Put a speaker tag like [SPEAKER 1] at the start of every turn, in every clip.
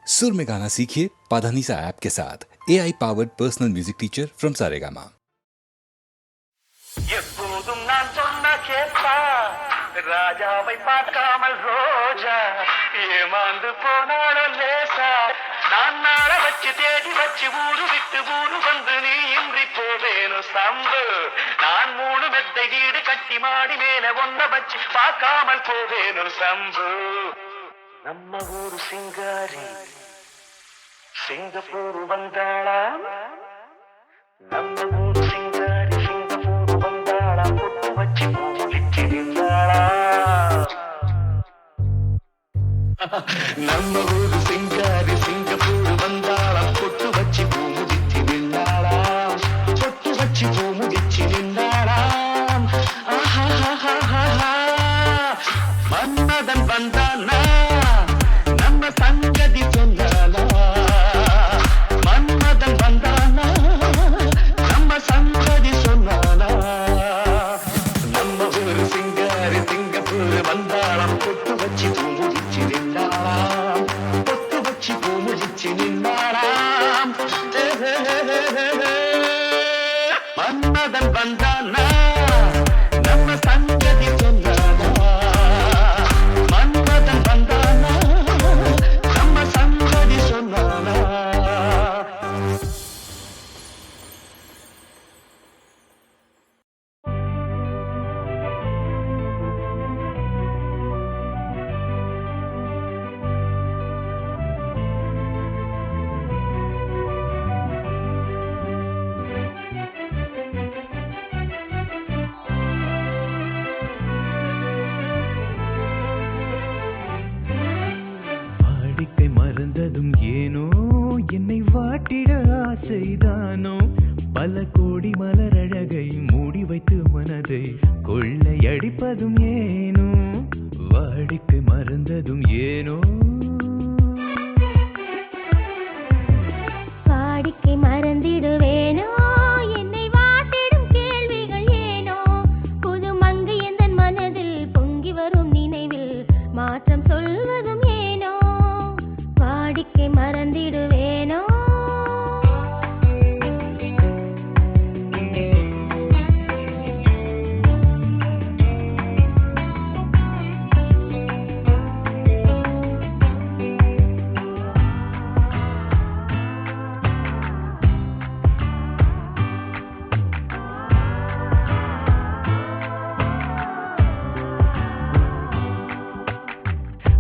[SPEAKER 1] सुर में गाना सीखिए पाधानीसा ऐप के साथ AI powered personal music teacher from Saregama.
[SPEAKER 2] எப்போதும் நான் சொன்ன கேட்பா ராஜாவை பார்க்காமல் ரோஜா ஏமாந்து போனாலும் லேசா நான் நாள வச்சு தேடி வச்சு ஊரு விட்டு ஊரு வந்து நீ இன்றி போவேணும் சம்பு நான் 3 மெத்தை வீடு கட்டி மாடி மேல ஒன்ன வச்சு பார்க்காமல் போவேணும் சம்பு நம்ம ஊரு சிங்காரி சிங்கப்பூர் வந்தாளா நம்ம ஊரு சிங்காரி சிங்கப்பூர் வந்தாளா பொட்டு வச்சு பூஜிச்சு நின்றாளா நம்ம ஊரு சிங்காரி சிங்கப்பூர் வந்தாளா பொட்டு வச்சு பூஜிச்சு நின்றாளா பொட்டு வச்சு பூஜிச்சு நின்றாளா மன்மதன் வந்தானா நம்ம சங்கதி சொன்னானா மன்மதன் வந்தானா நம்ம சங்கதி சொன்னானா நம்ம ஊரு சிங்காரி சிங்கப்பூர் வந்தாளாம் பொட்டு வச்சு பூமுடிச்சு நின்றாளாம் பொட்டு வச்சு பூமுடிச்சு நின்றாளாம் மன்மதன் வந்தானா நம்ம சங்கதி சொன்னானா மன்மதன் வந்தானா நம்ம சங்கதி சொன்னானா
[SPEAKER 3] வாடிக்கை மறந்ததும் ஏனோ என்னை வாட்டிட ஆசைதானோ பல கோடி மலரழகை மூடி வைத்து மனதை கொள்ளையடிப்பதும் ஏனோ வாடிக்கை மறந்ததும் ஏனோ
[SPEAKER 4] வாடிக்கை மறந்திடுவேனோ என்னை வாட்டிடும் கேள்விகள் ஏனோ புது மங்கை எந்தன் மனதில் பொங்கி வரும் நினைவில் மாற்றம் சொல்வதும் ஏனோ வாடிக்கை மறந்திடுவேனோ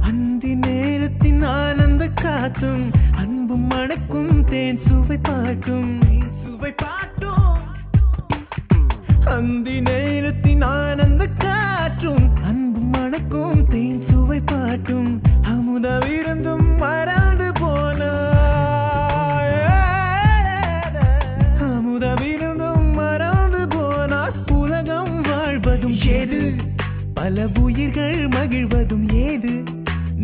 [SPEAKER 3] அந்தி நேரத்தின் ஆனந்த காத்தும் அன்பும் மணக்கும் தேன் சுவை பாட்டும் அந்தி நேரத்தின் ஆனந்த காற்றும் அன்பும் மணக்கும் தேன் சுவை பாட்டும் அமுத விருந்தும் மறந்து போனாய் அமுத விருந்தும் மறந்து போனாய் உலகம் வாழ்வதும் ஏது பல உயிர்கள் மகிழ்வதும் ஏது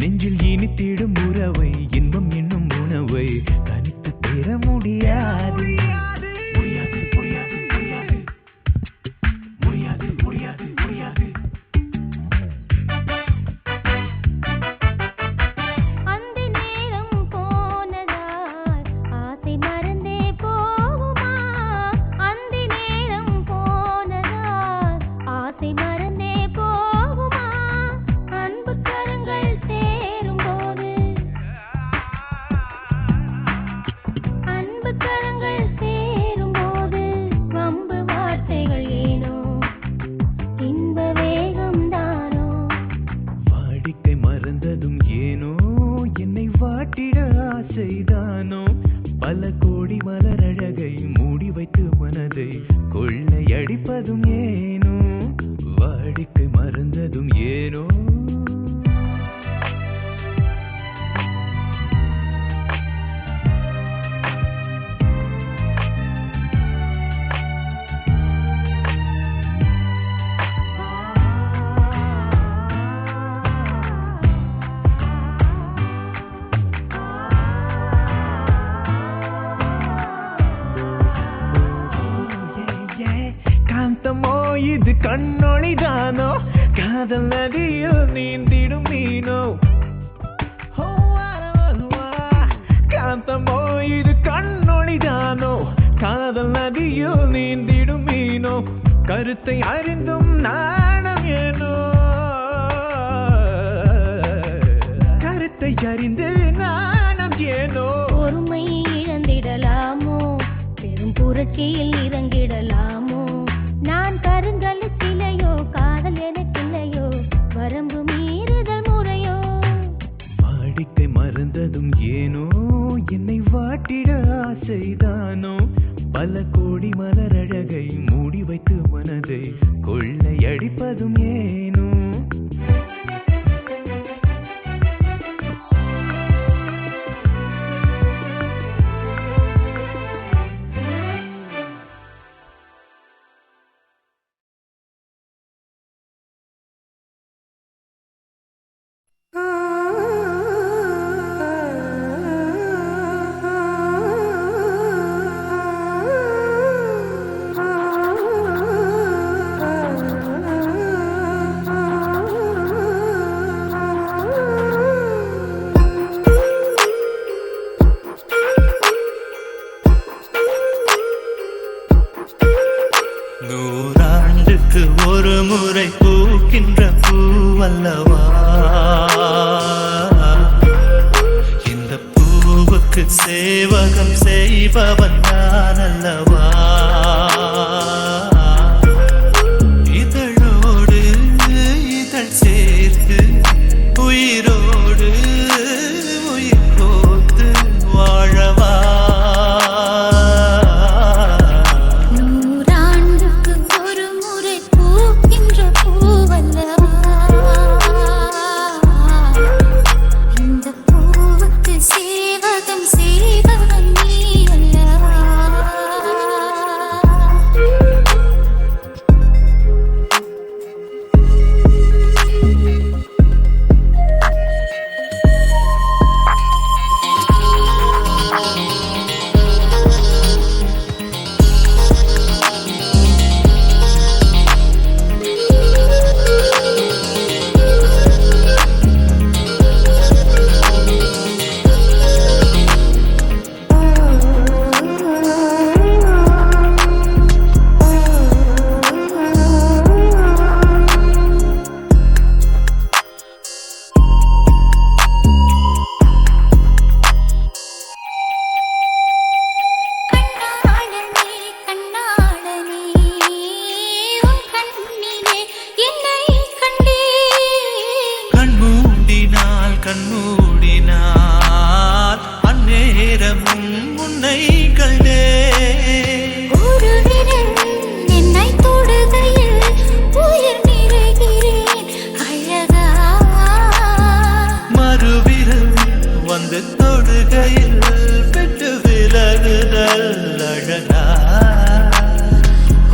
[SPEAKER 3] நெஞ்சில் இனித்திடும் உறவை இன்பம் என்னும் உணவை தனித்து பெற முடியாது முடியாது முடியாது முடியாது முடியாது முடியாது முடியாது
[SPEAKER 4] அந்த நேரம் போனதால் ஆசை மறந்தே போகுமா அந்த நேரம் போனதால் ஆசை மறந்தே போகுமா அன்பு கரங்கள் சேரும்போது அன்பு கரங்கள் சேரும்போது வம்பு வார்த்தைகள் ஏனோ இன்ப வேகம் தானோ
[SPEAKER 3] வாடிக்கை மறந்ததும் ஏனோ என்னை வாட்டிட ஆசைதானோ பல கோடி மலரழகை மூடி வைத்து மனதை கொள்ளையடிப்பதும் ஏனோ வாடிக்கை மறந்ததும் ஏனோ காந்தமோ இது கண்ணொளிதானோ காதல் நதியில் நீந்திடும் மீனோ ஏகாந்தமோ இது கண்ணொளிதானோ காதல் நதியில் நீந்திடும் மீனோ கருத்தை அறிந்தும் நாணம் ஏனோ கருத்தை அறிந்து நாணம் ஏனோ
[SPEAKER 4] பொறுமை இழந்திடலாமோ பெரும் புரட்சியில் இறங்கிடலாமோ நான் கருங்கல் சிலையோ காதல் எனக்கில்லையோ வரம்பு மீறுதல் முறையோ
[SPEAKER 3] வாடிக்கை மறந்ததும் ஏனோ என்னை வாட்டிட ஆசைதானோ பல கோடி மலரழகை மூடி வைத்து மனதை கொள்ளையடிப்பதும் ஏனோ
[SPEAKER 5] நூறாண்டுக்கு ஒரு முறை பூக்கின்ற பூவல்லவா இந்த பூவுக்கு சேவகம் செய்பவன் நான் அல்லவா இதழோடு இதழ் சேர்த்து உயிரோடு உயிர் கோத்து வாழவா கண்மூடினால் அந்நேரமும் உன்னை கண்டே
[SPEAKER 4] ஒரு விரல் என்னை தொடுகையில் உயிர் நிறைகிறேன் அழகா
[SPEAKER 5] மறுவிரல் வந்து தொடுகையில் விட்டு விலகுதல் அழகா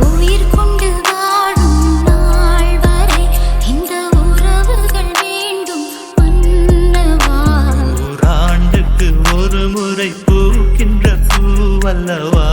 [SPEAKER 4] உயிர் கொண்டு வாழும் நாள் வரை இந்த உறவுகள் வேண்டும் மன்னவா
[SPEAKER 5] நூறாண்டுக்கு ஒரு முறை பூக்கின்ற பூவல்லவா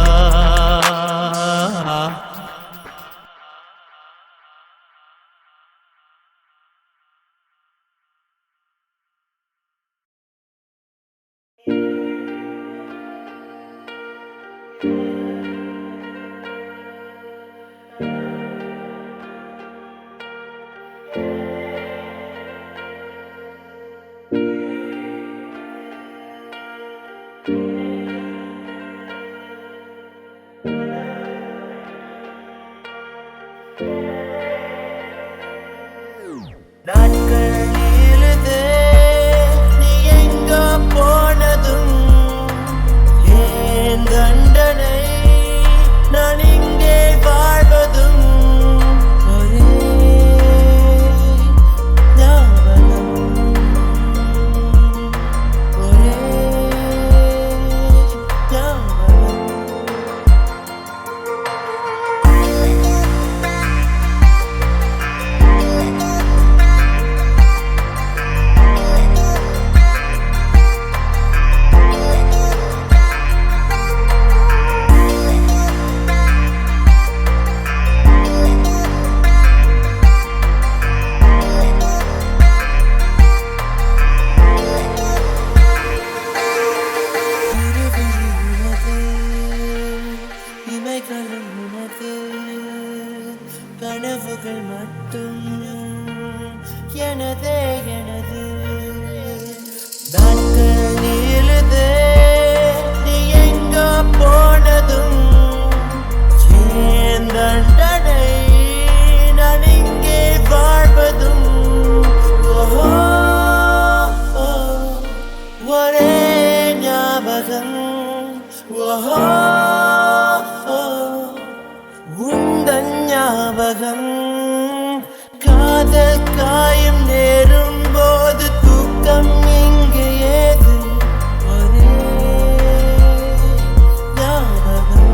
[SPEAKER 6] ஞாபகம் உந்தன் ஞாபகம் காதல் காயம் நேரும் போது தூக்கம் இங்கு ஏது ஒரே ஞாபகம்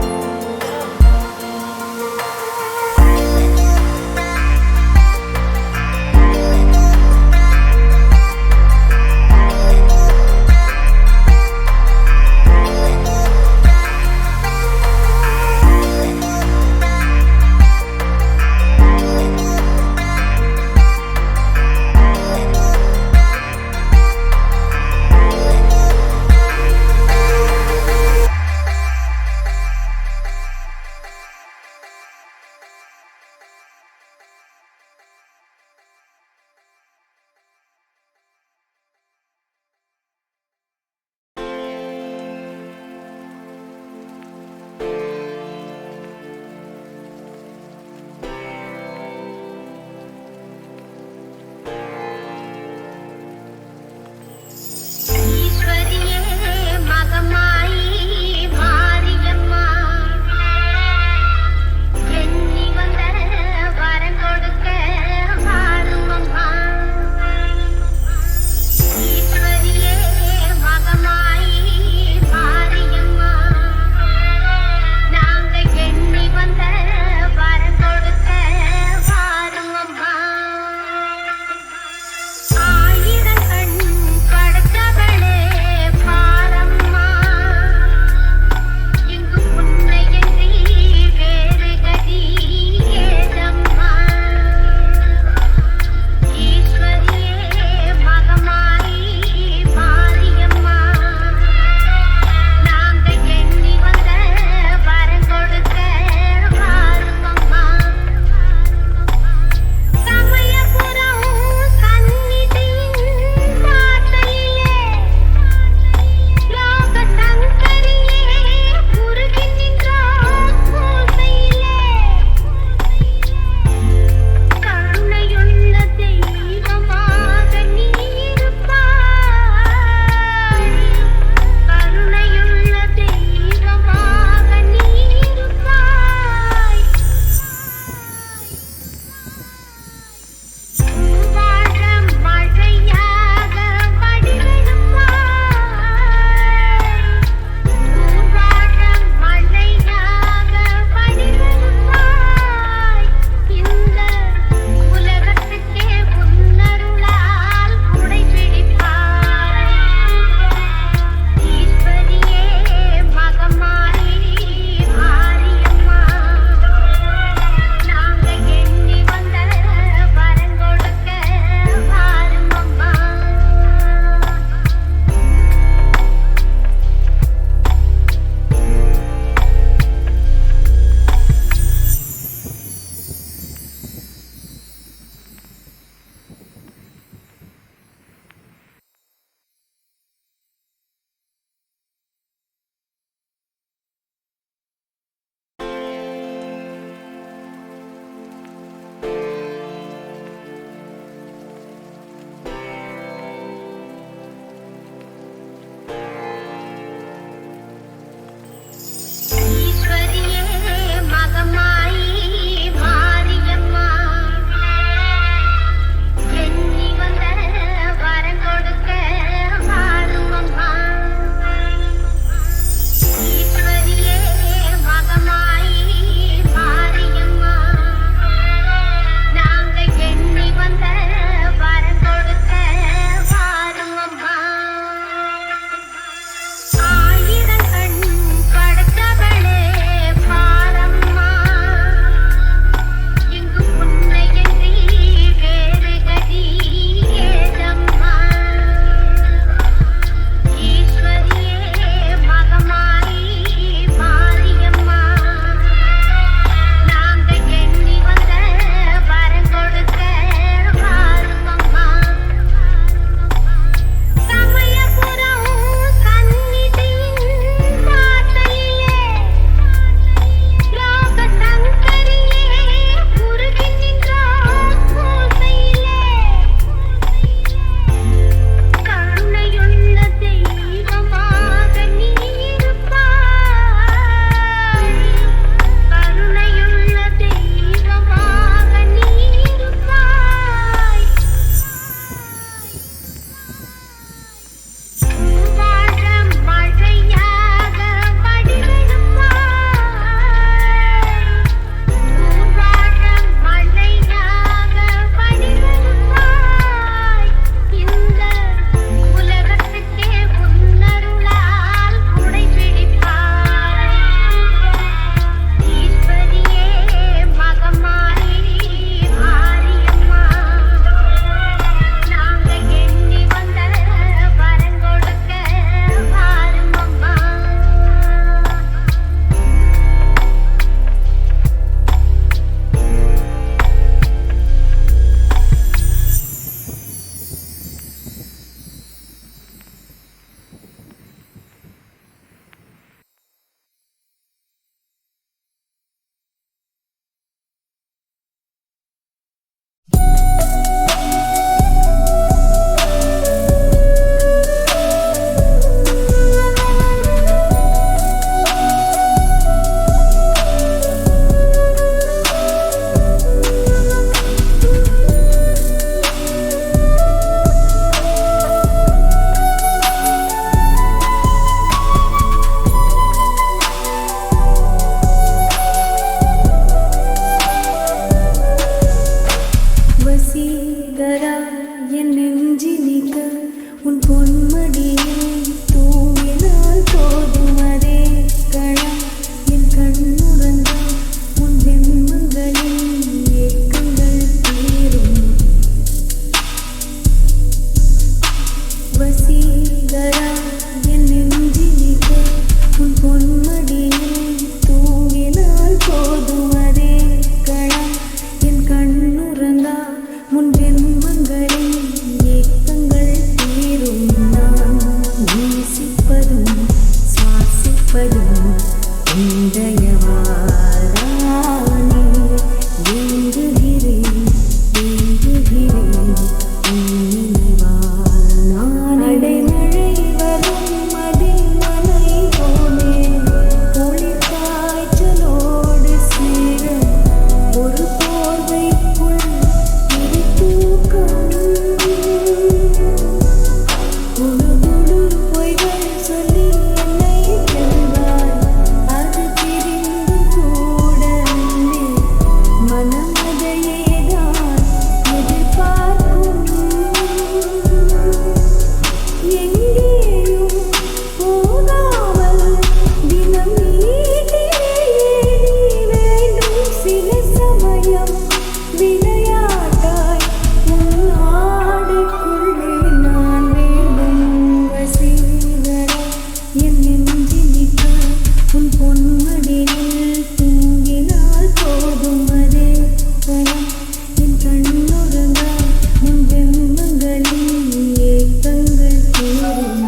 [SPEAKER 7] சுமப்பதும் இந்தயவாதானே ஏங்குகிறேன் ஏங்குகிறேன் நினைவால் நான் அடைமழை வரும் அதில் மலை போலே குளிர் காய்ச்சலோடு சேர ஒரு போர்வைக்குள் இரு தூக்கம் குழு குழு பொய்கள் சொல்லி என்னை வெல்வாய் அது பிரிந்து கூட மனம் அதையேதான் எதிர்பார்க்கும் எங்கேயும் போகாமல் தினம் வீட்டிலேயே நீ வேண்டும் சில சமயம் விளையாட்டாய் உன் ஆடைக்குள்ளே நான் வேண்டும் வசீகரா என் நெஞ்சினிட்டாய் உன் பொன்மடியில் தூங்கினால் போதும் அதே கணம் என் கண்ணுறங்காய் உன் வெம்பங்களில் ஏக்கங்கள் தீரும்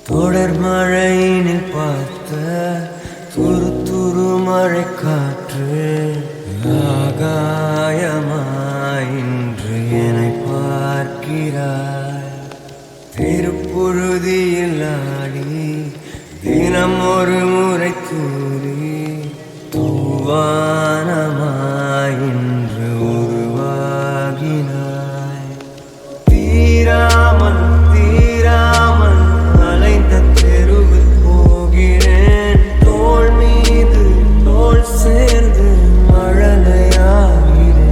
[SPEAKER 6] தொடர் மழையினில் பார்த்த துரு துரு மழை காற்று ஆகாயமாய் இன்று என்னை பார்க்கிறாய் திருப்புழுதியில் ஆடி தினம் ஒரு முறை கூறி தூவானமாய் இன்று உருவாகினாய் தீராமல் தீராமல் அலைந்த தெருவில் போகிறேன் தோள் மீது தோள் சேர்ந்து மழலையாகிறேன்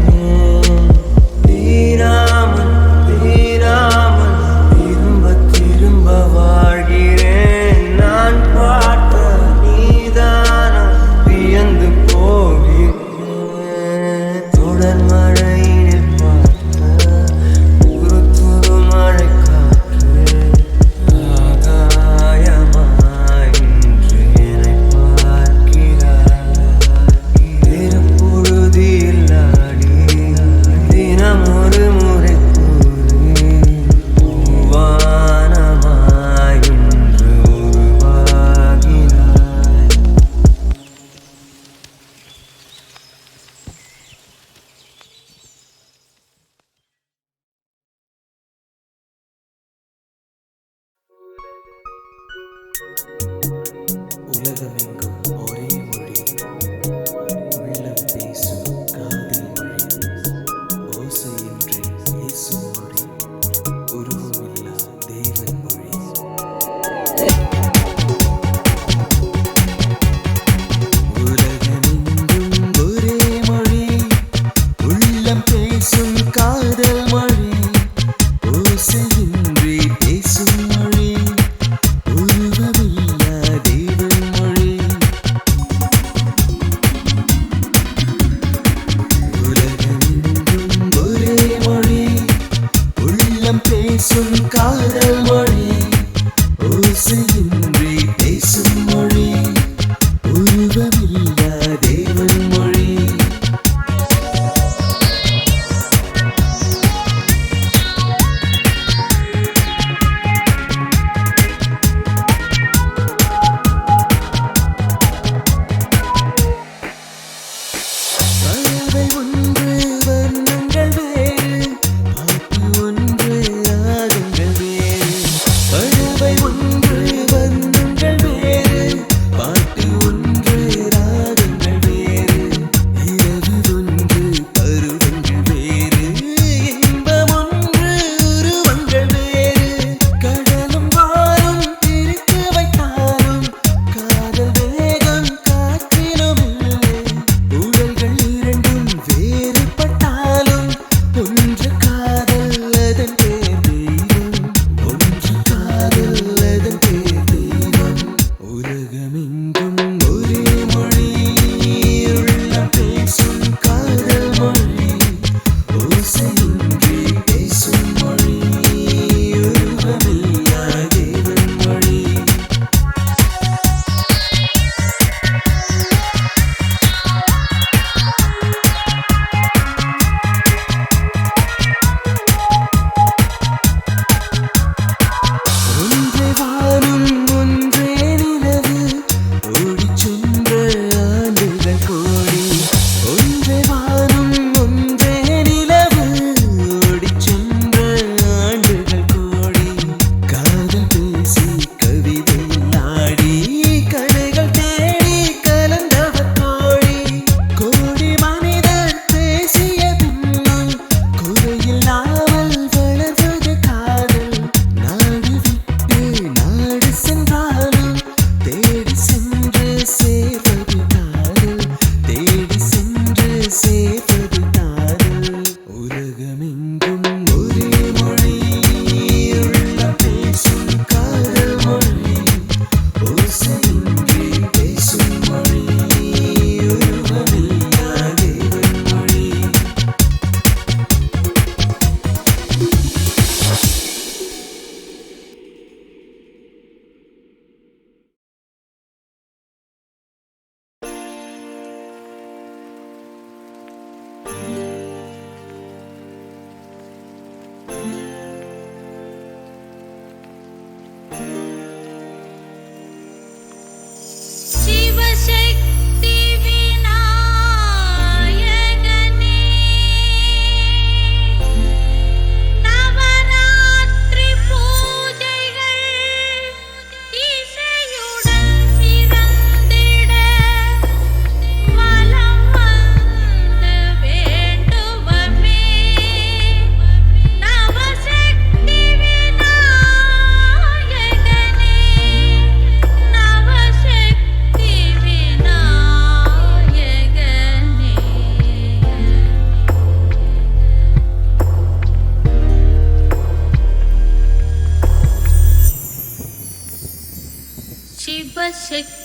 [SPEAKER 6] தீராமல் தீராமல் திரும்ப திரும்ப வாழ்கிறேன் நான் பார்த்த நீதானா வியந்து போகிறேன் தொடர் மழையினில் பார்த்த துரு துரு மழை காற்று ஆகாயமாய் இன்று என்னை பார்க்கிறாய் திருப்புழுதியில் ஆடி தினம் ஒரு முறை கூறி வானமாய் இன்று உருவாகினாய்
[SPEAKER 8] உலகமெங்கும் ஒரே மொழி உள்ளம் பேசும் காதல் மொழி ஓசையின்றி பேசும் மொழி உருவமில்லா தேவன் மொழி உலகமெங்கும் ஒரே மொழி உள்ளம் பேசும் காதல் மொழி ஓசையின்றி பேசும் மொழி உருவமில்லா தேவன் மொழி
[SPEAKER 9] சக்தி